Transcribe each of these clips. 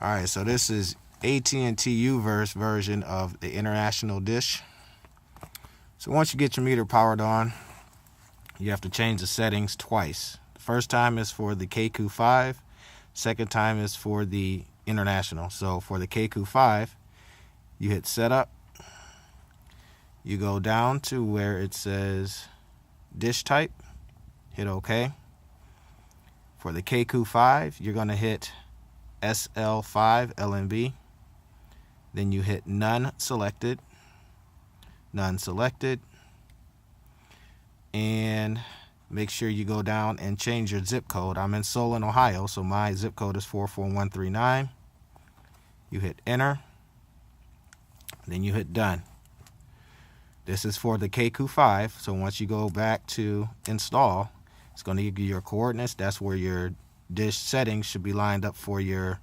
All right, so this is AT&T U-verse version of the international dish. So once you get your meter powered on, you have to change the settings twice. The first time is for the KQ5, second time is for the international. So for the KQ5, you hit setup, you go down to where it says dish type, hit OK. For the KQ5, you're going to hit SL5 LNB. Then you hit none selected, and make sure you go down and change your zip code. I'm in Solon, Ohio, so my zip code is 44139. You hit enter, then you hit done. This is for the KQ5, so once you go back to install, it's going to give you your coordinates. That's where your dish settings should be lined up for your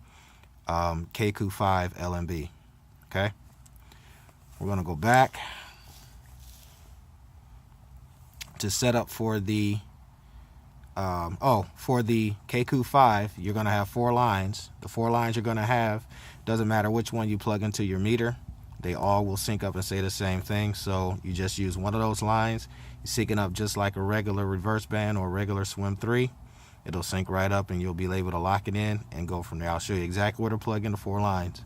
KQ5 LNB. Okay, we're going to go back to set up for the for the KQ5. You're going to have 4 lines. The 4 lines you're going to have, doesn't matter which one you plug into your meter, they all will sync up and say the same thing. So you just use one of those lines, you're syncing up just like a regular reverse band or regular swim 3. It'll sync right up and you'll be able to lock it in and go from there. I'll show you exactly where to plug in the 4 lines.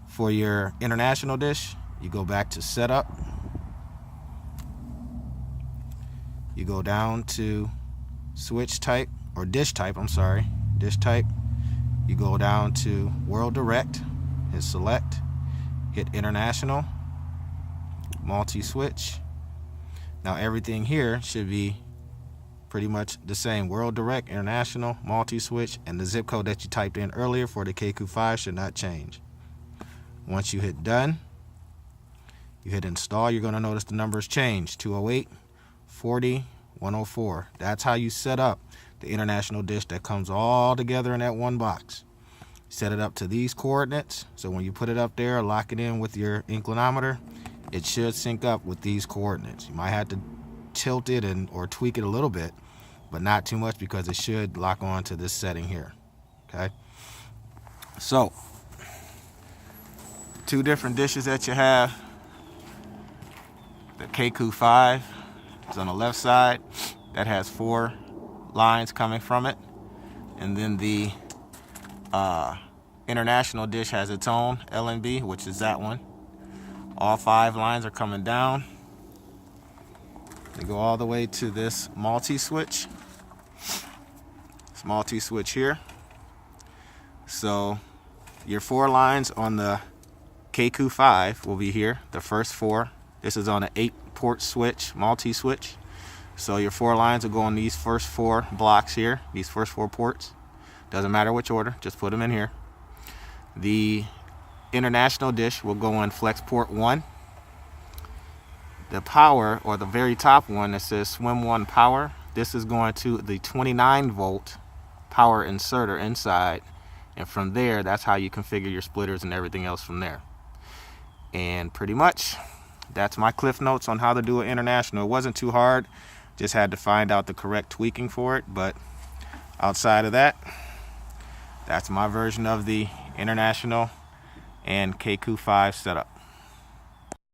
For your international dish, you go back to setup, you go down to switch type, or dish type, dish type. You go down to World Direct, hit select, hit international, multi-switch. Now everything here should be pretty much the same. World Direct, international, multi-switch, and the zip code that you typed in earlier for the KQ5 should not change. Once you hit done, you hit install, you're going to notice the numbers change. 208, 40, 104. That's how you set up the international dish that comes all together in that one box. Set it up to these coordinates, so when you put it up there, lock it in with your inclinometer, it should sync up with these coordinates. You might have to tilt it or tweak it a little bit, but not too much, because it should lock on to this setting here. Okay, so 2 different dishes that you have. The KQ5 is on the left side, that has 4 lines coming from it, and then the international dish has its own LNB, which is that one. All 5 lines are coming down. They go all the way to this multi-switch. This multi-switch here. So your 4 lines on the KQ5 will be here, the first 4. This is on an 8-port switch, multi-switch. So your 4 lines will go on these first 4 blocks here, these first 4 ports. Doesn't matter which order, just put them in here. The international dish will go on flex port 1. The power, or the very top one that says swim 1 power, this is going to the 29-volt power inserter inside. And from there, that's how you configure your splitters and everything else from there. And pretty much, that's my cliff notes on how to do an international. It wasn't too hard, just had to find out the correct tweaking for it. But outside of that, that's my version of the international and KQ5 setup.